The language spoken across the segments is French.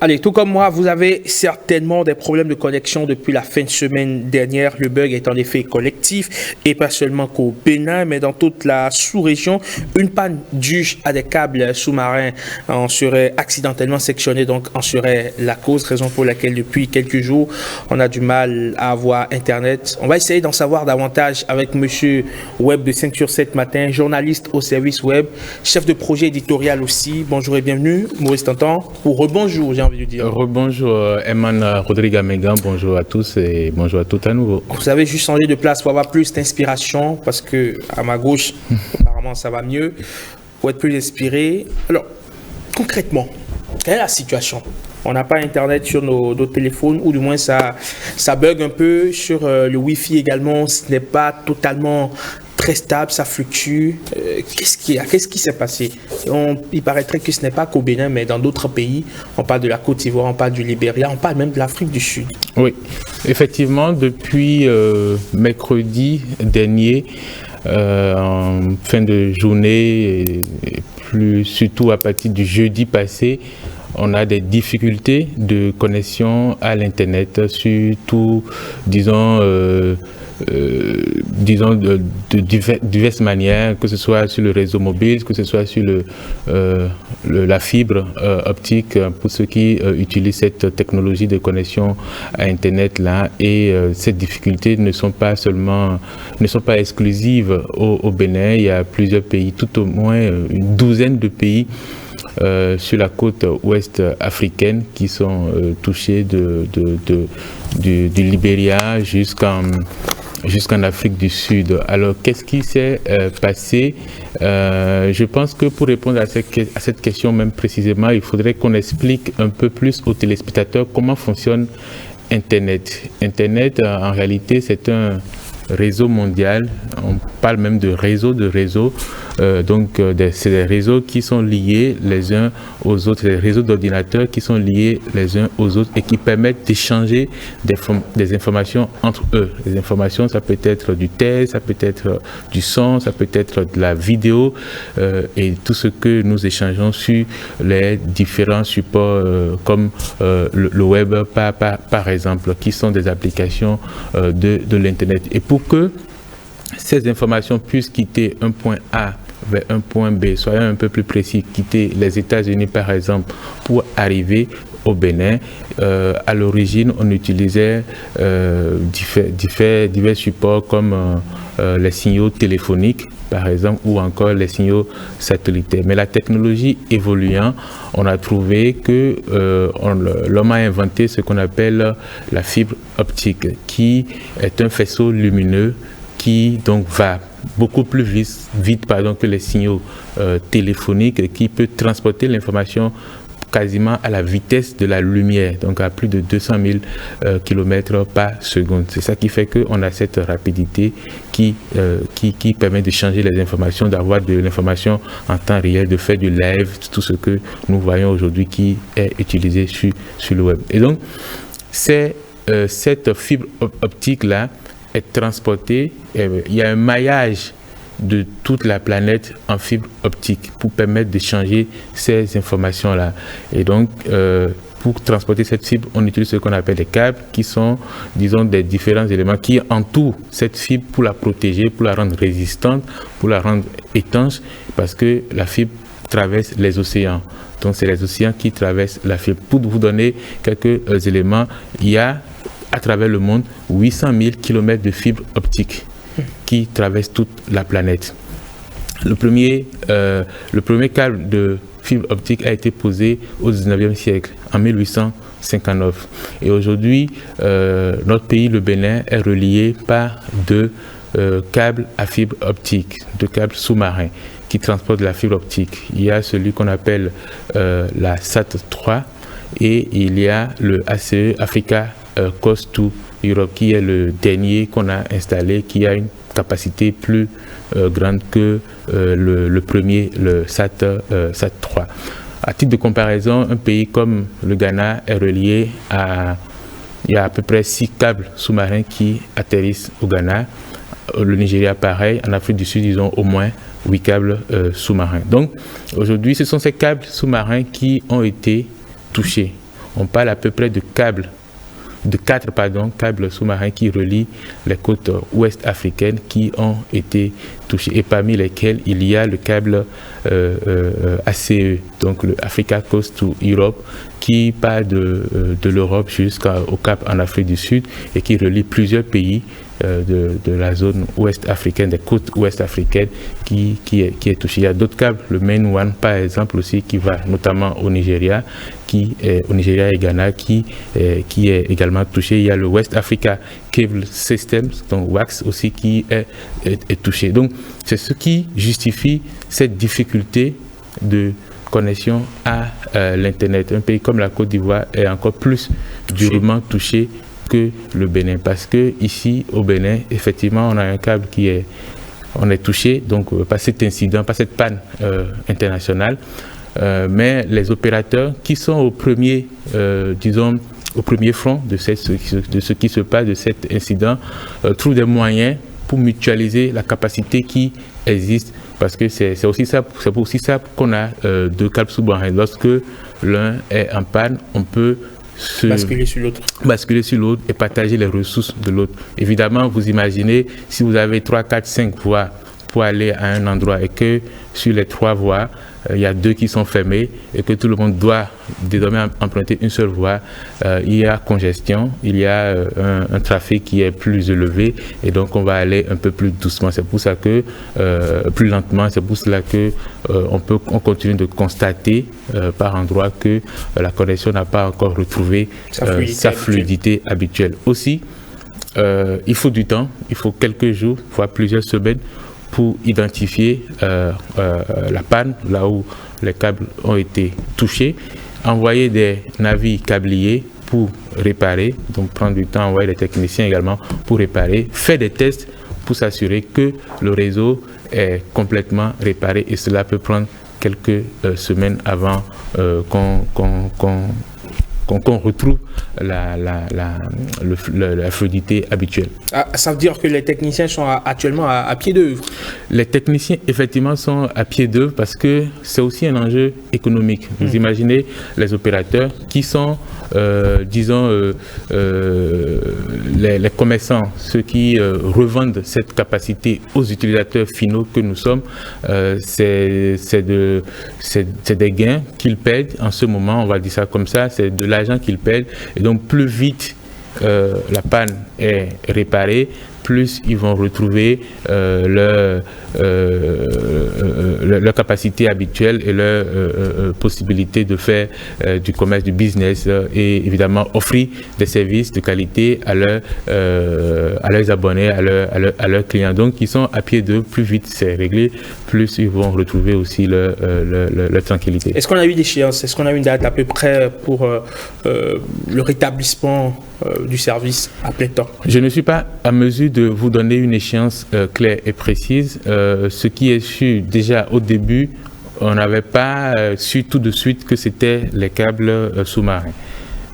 Allez, tout comme moi, vous avez certainement des problèmes de connexion depuis la fin de semaine dernière. Le bug est en effet collectif et pas seulement qu'au Bénin, mais dans toute la sous-région. Une panne due à des câbles sous-marins en serait accidentellement sectionnée, donc en serait la cause, raison pour laquelle depuis quelques jours, on a du mal à avoir Internet. On va essayer d'en savoir davantage avec monsieur Web de 5 sur 7 matin, journaliste au service web, chef de projet éditorial aussi. Bonjour et bienvenue, Maurice Tantan, ou rebonjour, j'ai envie de dire. Rebonjour, Eman Rodrigue Megan, bonjour à tous et bonjour à tous à nouveau. Vous avez juste changé de place pour avoir plus d'inspiration, parce que à ma gauche, apparemment ça va mieux, pour être plus inspiré. Alors, concrètement, quelle est la situation? On n'a pas Internet sur nos téléphones, ou du moins ça bug un peu sur le Wi-Fi également. Ce n'est pas totalement très stable, ça fluctue. Qu'est-ce qu'il y a? Qu'est-ce qui s'est passé? Il paraîtrait que ce n'est pas qu'au Bénin, mais dans d'autres pays. On parle de la Côte d'Ivoire, on parle du Libéria, on parle même de l'Afrique du Sud. Oui, effectivement, depuis mercredi dernier, en fin de journée, et plus surtout à partir du jeudi passé, on a des difficultés de connexion à l'Internet sur tout, disons, de diverses manières, que ce soit sur le réseau mobile, que ce soit sur la fibre optique, pour ceux qui utilisent cette technologie de connexion à Internet là. Et ces difficultés ne sont pas exclusives au Bénin. Il y a plusieurs pays, tout au moins une douzaine de pays sur la côte ouest africaine qui sont touchés du Libéria jusqu'en Afrique du Sud. Alors, qu'est-ce qui s'est passé? Je pense que pour répondre à cette question même précisément, il faudrait qu'on explique un peu plus aux téléspectateurs comment fonctionne Internet. Internet, en réalité, c'est un réseau mondial. On parle même de réseau. C'est des réseaux qui sont liés les uns aux autres, des réseaux d'ordinateurs qui sont liés les uns aux autres et qui permettent d'échanger des informations entre eux. Les informations, ça peut être du texte, ça peut être du son, ça peut être de la vidéo et tout ce que nous échangeons sur les différents supports comme le web, par exemple, qui sont des applications de l'Internet. Et pour que ces informations puissent quitter un point A vers un point B, soyons un peu plus précis, quitter les États-Unis par exemple pour arriver au Bénin. À l'origine, on utilisait divers supports comme les signaux téléphoniques par exemple, ou encore les signaux satellitaires. Mais la technologie évoluant, on a trouvé que l'homme a inventé ce qu'on appelle la fibre optique, qui est un faisceau lumineux qui donc va beaucoup plus vite que les signaux téléphoniques, qui peut transporter l'information quasiment à la vitesse de la lumière, donc à plus de 200 000 km par seconde. C'est ça qui fait qu'on a cette rapidité qui permet de changer les informations, d'avoir de l'information en temps réel, de faire du live, tout ce que nous voyons aujourd'hui qui est utilisé sur le web. Et donc, cette fibre optique-là est transportée, il y a un maillage de toute la planète en fibre optique pour permettre d'échanger ces informations-là. Et donc, pour transporter cette fibre, on utilise ce qu'on appelle des câbles qui sont, disons, des différents éléments qui entourent cette fibre pour la protéger, pour la rendre résistante, pour la rendre étanche, parce que la fibre traverse les océans. Donc, c'est les océans qui traversent la fibre. Pour vous donner quelques éléments, il y a à travers le monde 800 000 km de fibres optiques qui traversent toute la planète. Le premier câble de fibre optique a été posé au 19e siècle, en 1859. Et aujourd'hui, notre pays, le Bénin, est relié par deux câbles à fibre optique, deux câbles sous-marins qui transportent la fibre optique. Il y a celui qu'on appelle la SAT3 et il y a le ACE, Africa Coast to Europe, qui est le dernier qu'on a installé, qui a une capacité plus grande que le premier, le SAT3. À titre de comparaison, un pays comme le Ghana est relié il y a à peu près 6 câbles sous-marins qui atterrissent au Ghana. Le Nigeria, pareil. En Afrique du Sud, ils ont au moins 8 câbles sous-marins. Donc, aujourd'hui, ce sont ces câbles sous-marins qui ont été touchés. on parle à peu près de quatre câbles sous-marins qui relient les côtes ouest africaines qui ont été touchés, et parmi lesquels il y a le câble ACE, donc le Africa Coast to Europe, qui part de l'Europe jusqu'au Cap en Afrique du Sud et qui relie plusieurs pays de la zone ouest africaine, des côtes ouest africaines qui est touchée. Il y a d'autres câbles, le Main One par exemple aussi, qui va notamment au Nigeria, au Nigeria et Ghana, qui est également touché. Il y a le West Africa Cable Systems, donc WACS aussi, qui est touché. Donc c'est ce qui justifie cette difficulté de connexion à l'Internet. Un pays comme la Côte d'Ivoire est encore plus durement touché que le Bénin, parce que ici au Bénin, effectivement, on a un câble on est touché, donc par cet incident, par cette panne internationale, mais les opérateurs qui sont au premier front de ce qui se passe, de cet incident, trouvent des moyens pour mutualiser la capacité qui existe, parce que c'est aussi ça qu'on a deux câbles sous-marins. Lorsque l'un est en panne, on peut basculer sur l'autre et partager les ressources de l'autre. Évidemment, vous imaginez, si vous avez 3, 4, 5 voies pour aller à un endroit et que sur les 3 voies, il y a 2 qui sont fermées et que tout le monde doit désormais emprunter une seule voie, il y a congestion, il y a un trafic qui est plus élevé et donc on va aller un peu plus doucement. C'est pour ça que, plus lentement, c'est pour cela que on continue de constater par endroits que la connexion n'a pas encore retrouvé sa fluidité habituelle. Aussi, il faut du temps, il faut quelques jours, voire plusieurs semaines pour identifier la panne, là où les câbles ont été touchés, envoyer des navires câbliers pour réparer, donc prendre du temps, envoyer des techniciens également pour réparer, faire des tests pour s'assurer que le réseau est complètement réparé, et cela peut prendre quelques semaines avant qu'on retrouve la fluidité habituelle. Ça veut dire que les techniciens sont actuellement à pied d'œuvre? Les techniciens, effectivement, sont à pied d'œuvre parce que c'est aussi un enjeu économique. Vous imaginez les opérateurs qui sont, les commerçants, ceux qui revendent cette capacité aux utilisateurs finaux que nous sommes, c'est des gains qu'ils perdent en ce moment, on va dire ça comme ça, c'est de l'argent qu'ils perdent, et donc plus vite la panne est réparée, plus ils vont retrouver leur capacité habituelle et leur possibilité de faire du commerce, du business, et évidemment offrir des services de qualité à leurs abonnés, à leurs clients. Donc ils sont à pied d'eux, plus vite c'est réglé, plus ils vont retrouver aussi leur tranquillité. Est-ce qu'on a eu des échéances? Est-ce qu'on a une date à peu près pour le rétablissement du service à plein temps? Je ne suis pas à mesure de vous donner une échéance claire et précise. Ce qui est sûr, déjà au début, on n'avait pas su tout de suite que c'était les câbles sous-marins.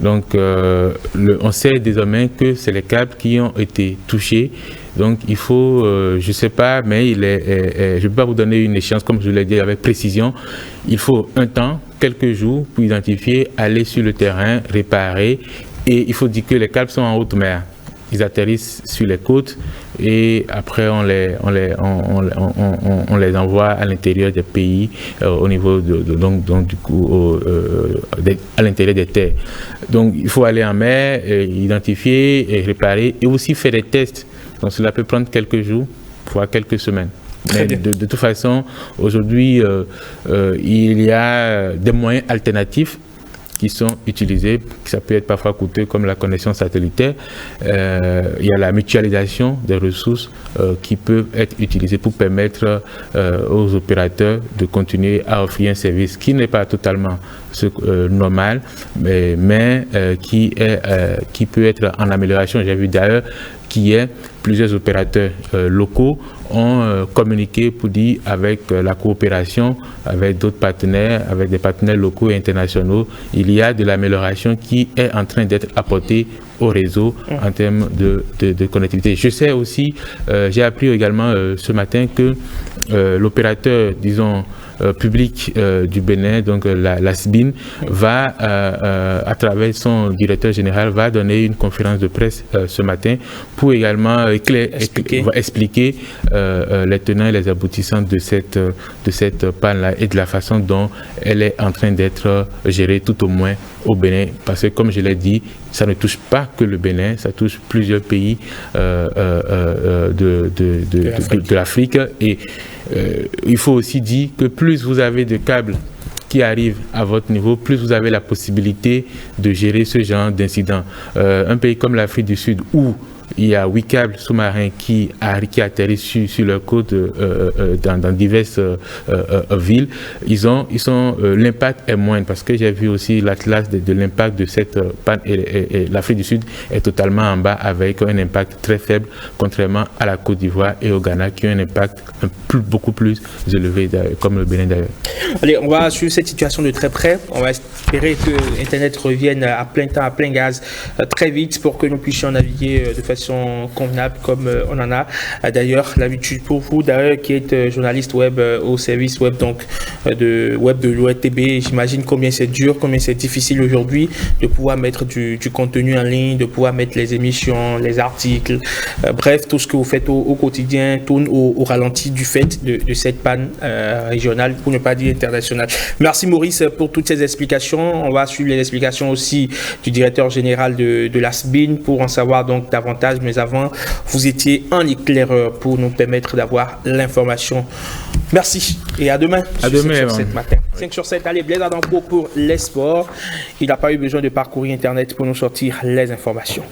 Donc, on sait désormais que c'est les câbles qui ont été touchés. Donc, il faut, je ne sais pas, mais je ne peux pas vous donner une échéance, comme je l'ai dit avec précision. Il faut un temps, quelques jours, pour identifier, aller sur le terrain, réparer. Et il faut dire que les câbles sont en haute mer. Ils atterrissent sur les côtes et après on les envoie à l'intérieur des pays, au niveau donc du coup à l'intérieur des terres. Donc il faut aller en mer, identifier et réparer et aussi faire des tests. Donc cela peut prendre quelques jours, voire quelques semaines. Mais de toute façon, aujourd'hui, il y a des moyens alternatifs qui sont utilisés, ça peut être parfois coûteux comme la connexion satellitaire. Il y a la mutualisation des ressources qui peuvent être utilisées pour permettre aux opérateurs de continuer à offrir un service qui n'est pas totalement normal, mais qui peut être en amélioration. J'ai vu d'ailleurs plusieurs opérateurs locaux ont communiqué pour dire avec la coopération avec d'autres partenaires, avec des partenaires locaux et internationaux, il y a de l'amélioration qui est en train d'être apportée au réseau en termes de connectivité. Je sais aussi, j'ai appris également ce matin que l'opérateur, disons, public du Bénin, donc la SBIN, va, à travers son directeur général, va donner une conférence de presse ce matin pour également expliquer les tenants et les aboutissants de cette panne-là et de la façon dont elle est en train d'être gérée, tout au moins au Bénin. Parce que, comme je l'ai dit, ça ne touche pas que le Bénin, ça touche plusieurs pays de l'Afrique. Et il faut aussi dire que plus vous avez de câbles qui arrivent à votre niveau, plus vous avez la possibilité de gérer ce genre d'incident. Un pays comme l'Afrique du Sud, où il y a 8 câbles sous-marins qui atterrissent sur leur côte dans diverses villes. L'impact est moindre parce que j'ai vu aussi l'atlas de l'impact de cette panne et l'Afrique du Sud est totalement en bas avec un impact très faible, contrairement à la Côte d'Ivoire et au Ghana qui ont un impact beaucoup plus élevé, comme le Bénin d'ailleurs. Allez, on va suivre cette situation de très près. On va espérer que Internet revienne à plein temps, à plein gaz très vite pour que nous puissions naviguer de façon convenable comme on en a d'ailleurs l'habitude. Pour vous d'ailleurs qui êtes journaliste web au service web donc de l'ORTB, j'imagine combien c'est dur, combien c'est difficile aujourd'hui de pouvoir mettre du contenu en ligne, de pouvoir mettre les émissions, les articles, bref, tout ce que vous faites au quotidien tourne au ralenti du fait de cette panne régionale, pour ne pas dire internationale. Merci Maurice pour toutes ces explications. On va suivre les explications aussi du directeur général de la SBIN pour en savoir donc davantage. Mais avant, vous étiez un éclaireur pour nous permettre d'avoir l'information. Merci et à demain. À demain, 5 sur 7 matin. 5 sur 7, allez, Blaise Adamco pour les sports. Il n'a pas eu besoin de parcourir Internet pour nous sortir les informations.